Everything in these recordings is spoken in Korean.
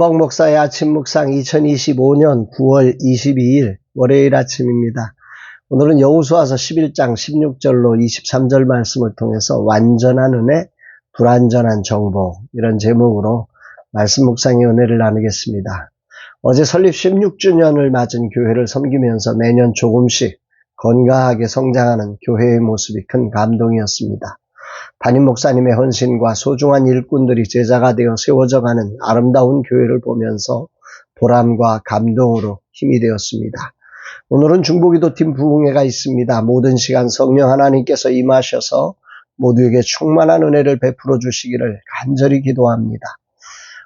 뻑 목사의 아침 묵상 2025년 9월 22일 월요일 아침입니다. 오늘은 여호수아서 11장 16절로 23절 말씀을 통해서 완전한 은혜, 불완전한 정복, 이런 제목으로 말씀 묵상의 은혜를 나누겠습니다. 어제 설립 16주년을 맞은 교회를 섬기면서 매년 조금씩 건강하게 성장하는 교회의 모습이 큰 감동이었습니다. 담임 목사님의 헌신과 소중한 일꾼들이 제자가 되어 세워져가는 아름다운 교회를 보면서 보람과 감동으로 힘이 되었습니다. 오늘은 중보기도팀 부흥회가 있습니다. 모든 시간 성령 하나님께서 임하셔서 모두에게 충만한 은혜를 베풀어 주시기를 간절히 기도합니다.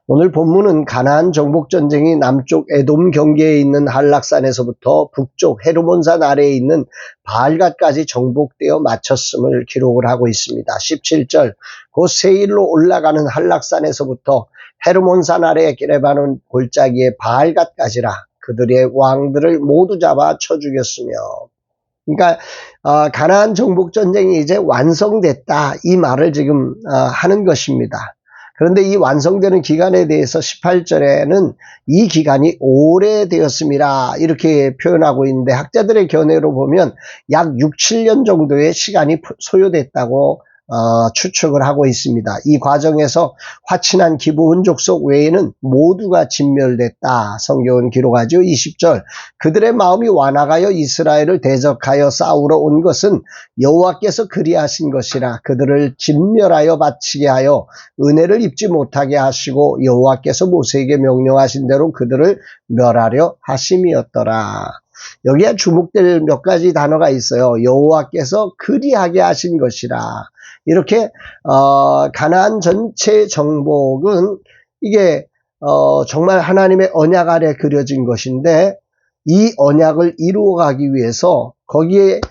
오늘 본문은 가나안 정복전쟁이 남쪽 에돔 경계에 있는 한락산에서부터 북쪽 헤르몬산 아래에 있는 바알갓까지 정복되어 마쳤음을 기록을 하고 있습니다. 17절, 곧 세일로 올라가는 한락산에서부터 헤르몬산 아래의 레바논 골짜기의 바알갓까지라 그들의 왕들을 모두 잡아 쳐 죽였으며. 그러니까 가나안 정복전쟁이 이제 완성됐다, 이 말을 지금 하는 것입니다. 그런데 이 완성되는 기간에 대해서 18절에는 이 기간이 오래되었습니다, 이렇게 표현하고 있는데, 학자들의 견해로 보면 약 6, 7년 정도의 시간이 소요됐다고 추측을 하고 있습니다. 이 과정에서 화친한 기부 흔족속 외에는 모두가 진멸됐다, 성경은 기록하죠. 20절, 그들의 마음이 완악하여 이스라엘을 대적하여 싸우러 온 것은 여호와께서 그리하신 것이라. 그들을 진멸하여 바치게 하여 은혜를 입지 못하게 하시고 여호와께서 모세에게 명령하신 대로 그들을 멸하려 하심이었더라. 여기에 주목될 몇 가지 단어가 있어요. 여호와께서 그리하게 하신 것이라. 이렇게 가나안 전체 정복은 이게 정말 하나님의 언약 아래 그려진 것인데, 이 언약을 이루어가기 위해서 거기에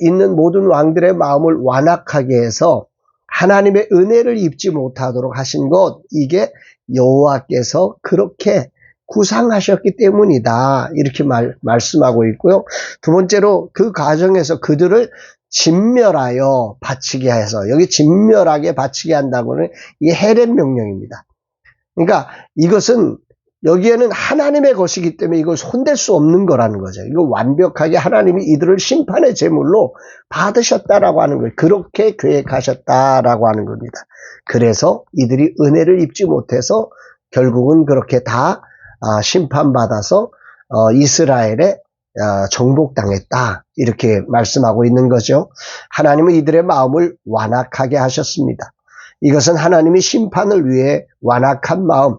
있는 모든 왕들의 마음을 완악하게 해서 하나님의 은혜를 입지 못하도록 하신 것, 이게 여호와께서 그렇게 구상하셨기 때문이다, 이렇게 말씀하고 있고요. 두 번째로 그 과정에서 그들을 진멸하여 바치게 해서, 여기 진멸하게 바치게 한다고는 이 헤렛 명령입니다. 그러니까 이것은 여기에는 하나님의 것이기 때문에 이걸 손댈 수 없는 거라는 거죠. 이거 완벽하게 하나님이 이들을 심판의 제물로 받으셨다라고 하는 거예요. 그렇게 계획하셨다라고 하는 겁니다. 그래서 이들이 은혜를 입지 못해서 결국은 그렇게 다 심판받아서 이스라엘에 정복당했다, 이렇게 말씀하고 있는 거죠. 하나님은 이들의 마음을 완악하게 하셨습니다. 이것은 하나님이 심판을 위해 완악한 마음,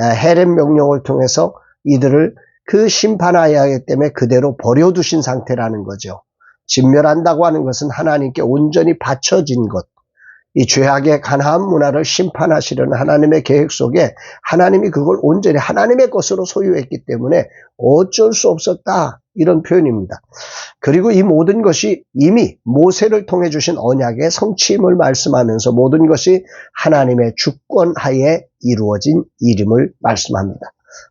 헤렛 명령을 통해서 이들을 그 심판하여야 하기 때문에 그대로 버려두신 상태라는 거죠. 진멸한다고 하는 것은 하나님께 온전히 바쳐진 것, 이 죄악의 가나안 문화를 심판하시려는 하나님의 계획 속에 하나님이 그걸 온전히 하나님의 것으로 소유했기 때문에 어쩔 수 없었다, 이런 표현입니다. 그리고 이 모든 것이 이미 모세를 통해 주신 언약의 성취임을 말씀하면서 모든 것이 하나님의 주권하에 이루어진 일임을 말씀합니다.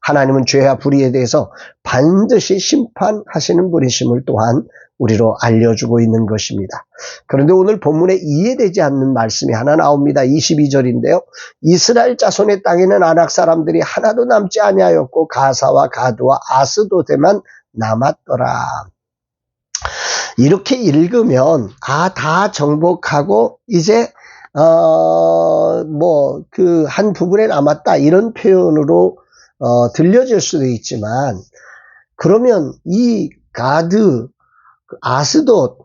하나님은 죄와 불의에 대해서 반드시 심판하시는 분이심을 또한 우리로 알려주고 있는 것입니다. 그런데 오늘 본문에 이해되지 않는 말씀이 하나 나옵니다. 22절인데요. 이스라엘 자손의 땅에는 아낙 사람들이 하나도 남지 아니하였고 가사와 가드와 아스도데만 남았더라. 이렇게 읽으면 다 정복하고 이제 그 한 부분에 남았다, 이런 표현으로 들려질 수도 있지만, 그러면 이 가드, 아스돗,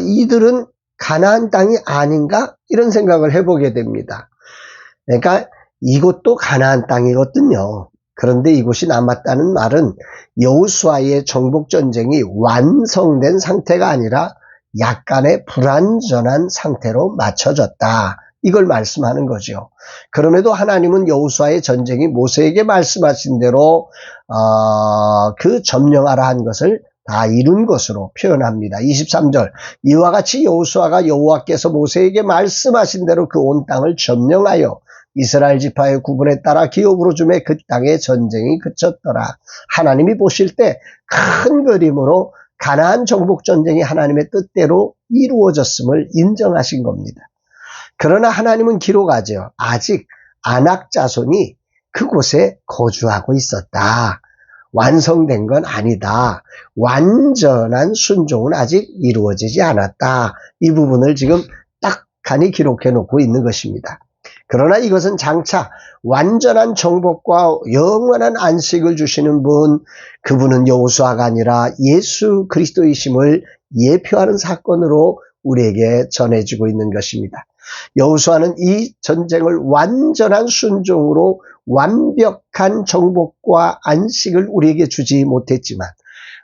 이들은 가나안 땅이 아닌가, 이런 생각을 해보게 됩니다. 그러니까 이곳도 가나안 땅이거든요. 그런데 이곳이 남았다는 말은 여호수아의 정복전쟁이 완성된 상태가 아니라 약간의 불완전한 상태로 맞춰졌다, 이걸 말씀하는 거죠. 그럼에도 하나님은 여호수아의 전쟁이 모세에게 말씀하신 대로 그 점령하라 한 것을 다 이룬 것으로 표현합니다. 23절, 이와 같이 여호수아가 여호와께서 모세에게 말씀하신 대로 그 온 땅을 점령하여 이스라엘 지파의 구분에 따라 기업으로 주매 그 땅의 전쟁이 그쳤더라. 하나님이 보실 때 큰 그림으로 가나안 정복 전쟁이 하나님의 뜻대로 이루어졌음을 인정하신 겁니다. 그러나 하나님은 기록하죠. 아직 아낙 자손이 그곳에 거주하고 있었다. 완성된 건 아니다. 완전한 순종은 아직 이루어지지 않았다. 이 부분을 지금 딱하니 기록해 놓고 있는 것입니다. 그러나 이것은 장차 완전한 정복과 영원한 안식을 주시는 분, 그분은 여호수아가 아니라 예수 그리스도이심을 예표하는 사건으로 우리에게 전해지고 있는 것입니다. 여호수아는 이 전쟁을 완전한 순종으로 완벽한 정복과 안식을 우리에게 주지 못했지만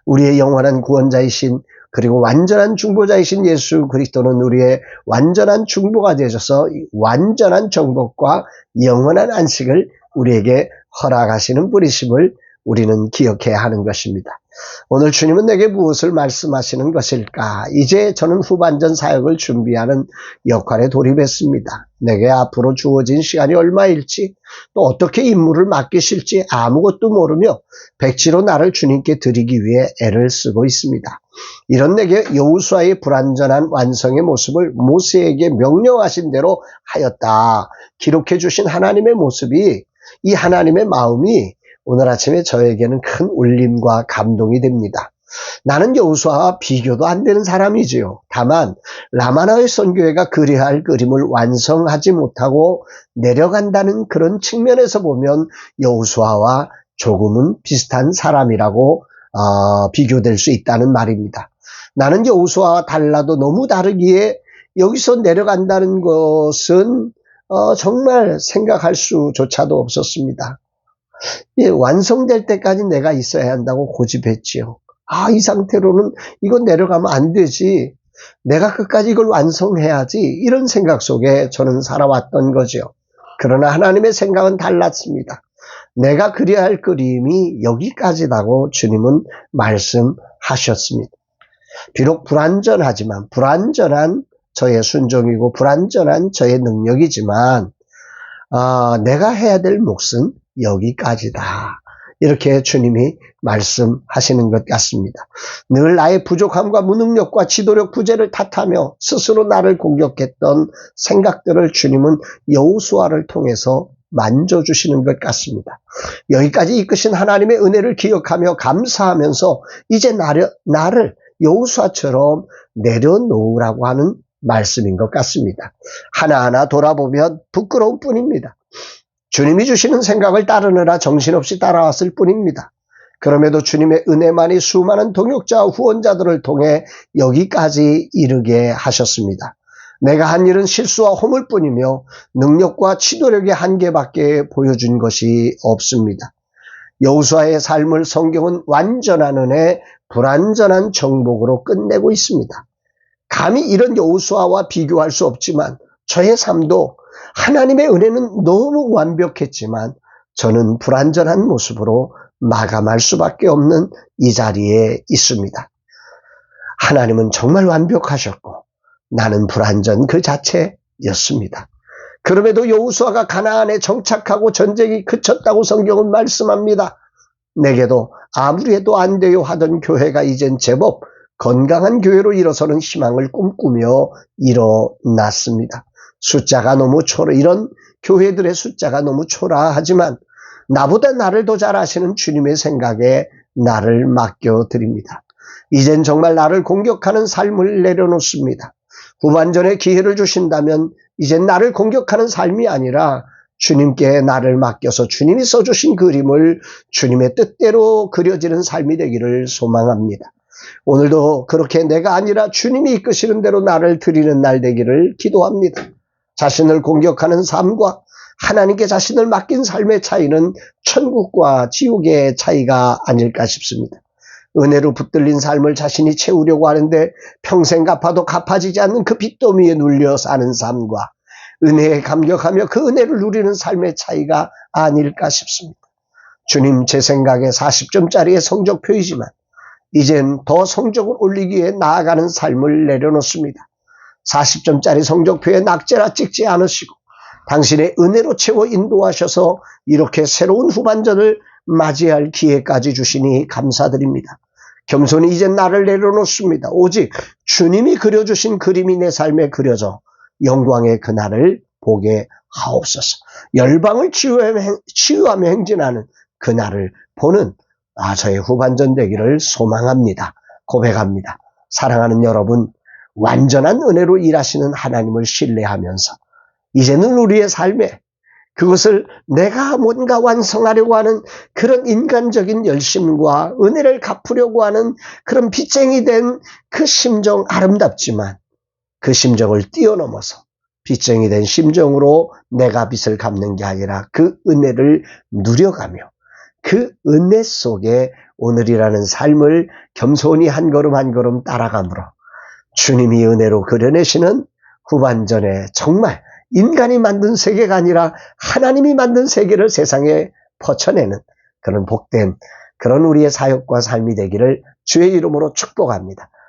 우리의 영원한 구원자이신 그리고 완전한 중보자이신 예수 그리스도는 우리의 완전한 중보가 되셔서 완전한 정복과 영원한 안식을 우리에게 허락하시는 분이심을 우리는 기억해야 하는 것입니다. 오늘 주님은 내게 무엇을 말씀하시는 것일까? 이제 저는 후반전 사역을 준비하는 역할에 돌입했습니다. 내게 앞으로 주어진 시간이 얼마일지, 또 어떻게 임무를 맡기실지 아무것도 모르며 백지로 나를 주님께 드리기 위해 애를 쓰고 있습니다. 이런 내게 여호수아의 불완전한 완성의 모습을 모세에게 명령하신 대로 하였다. 기록해 주신 하나님의 모습이, 이 하나님의 마음이 오늘 아침에 저에게는 큰 울림과 감동이 됩니다. 나는 여호수아와 비교도 안 되는 사람이지요. 다만 라마나의 선교회가 그려야 할 그림을 완성하지 못하고 내려간다는 그런 측면에서 보면 여호수아와 조금은 비슷한 사람이라고 비교될 수 있다는 말입니다. 나는 여호수아와 달라도 너무 다르기에 여기서 내려간다는 것은 정말 생각할 수조차도 없었습니다. 완성될 때까지 내가 있어야 한다고 고집했지요. 이 상태로는 이건 내려가면 안 되지. 내가 끝까지 이걸 완성해야지. 이런 생각 속에 저는 살아왔던 거죠. 그러나 하나님의 생각은 달랐습니다. 내가 그려야 할 그림이 여기까지라고 주님은 말씀하셨습니다. 비록 불완전하지만, 불완전한 저의 순종이고 불완전한 저의 능력이지만 내가 해야 될 몫은 여기까지다. 이렇게 주님이 말씀하시는 것 같습니다. 늘 나의 부족함과 무능력과 지도력 부재를 탓하며 스스로 나를 공격했던 생각들을 주님은 여호수아를 통해서 만져주시는 것 같습니다. 여기까지 이끄신 하나님의 은혜를 기억하며 감사하면서 이제 나를 여호수아처럼 내려놓으라고 하는 말씀인 것 같습니다. 하나하나 돌아보면 부끄러울 뿐입니다. 주님이 주시는 생각을 따르느라 정신없이 따라왔을 뿐입니다. 그럼에도 주님의 은혜만이 수많은 동역자와 후원자들을 통해 여기까지 이르게 하셨습니다. 내가 한 일은 실수와 허물뿐이며 능력과 치도력의 한계밖에 보여준 것이 없습니다. 여호수아의 삶을 성경은 완전한 은혜, 불완전한 정복으로 끝내고 있습니다. 감히 이런 여호수아와 비교할 수 없지만 저의 삶도 하나님의 은혜는 너무 완벽했지만 저는 불완전한 모습으로 마감할 수밖에 없는 이 자리에 있습니다. 하나님은 정말 완벽하셨고 나는 불완전 그 자체였습니다. 그럼에도 여호수아가 가나안에 정착하고 전쟁이 그쳤다고 성경은 말씀합니다. 내게도 아무리 해도 안 돼요 하던 교회가 이젠 제법 건강한 교회로 일어서는 희망을 꿈꾸며 일어났습니다. 숫자가 너무 이런 교회들의 숫자가 너무 초라하지만 나보다 나를 더 잘 아시는 주님의 생각에 나를 맡겨드립니다. 이젠 정말 나를 공격하는 삶을 내려놓습니다. 후반전에 기회를 주신다면 이젠 나를 공격하는 삶이 아니라 주님께 나를 맡겨서 주님이 써주신 그림을 주님의 뜻대로 그려지는 삶이 되기를 소망합니다. 오늘도 그렇게 내가 아니라 주님이 이끄시는 대로 나를 드리는 날 되기를 기도합니다. 자신을 공격하는 삶과 하나님께 자신을 맡긴 삶의 차이는 천국과 지옥의 차이가 아닐까 싶습니다. 은혜로 붙들린 삶을 자신이 채우려고 하는데 평생 갚아도 갚아지지 않는 그 빚더미에 눌려 사는 삶과 은혜에 감격하며 그 은혜를 누리는 삶의 차이가 아닐까 싶습니다. 주님, 제 생각에 40점짜리의 성적표이지만 이젠 더 성적을 올리기 위해 나아가는 삶을 내려놓습니다. 40점짜리 성적표에 낙제나 찍지 않으시고 당신의 은혜로 채워 인도하셔서 이렇게 새로운 후반전을 맞이할 기회까지 주시니 감사드립니다. 겸손히 이제 나를 내려놓습니다. 오직 주님이 그려주신 그림이 내 삶에 그려져 영광의 그날을 보게 하옵소서. 열방을 치유하며 행진하는 그날을 보는 저의 후반전 되기를 소망합니다. 고백합니다. 사랑하는 여러분, 완전한 은혜로 일하시는 하나님을 신뢰하면서 이제는 우리의 삶에 그것을 내가 뭔가 완성하려고 하는 그런 인간적인 열심과 은혜를 갚으려고 하는 그런 빚쟁이 된 그 심정 아름답지만 그 심정을 뛰어넘어서 빚쟁이 된 심정으로 내가 빚을 갚는 게 아니라 그 은혜를 누려가며 그 은혜 속에 오늘이라는 삶을 겸손히 한 걸음 한 걸음 따라가므로 주님이 은혜로 그려내시는 후반전에 정말 인간이 만든 세계가 아니라 하나님이 만든 세계를 세상에 퍼쳐내는 그런 복된 그런 우리의 사역과 삶이 되기를 주의 이름으로 축복합니다.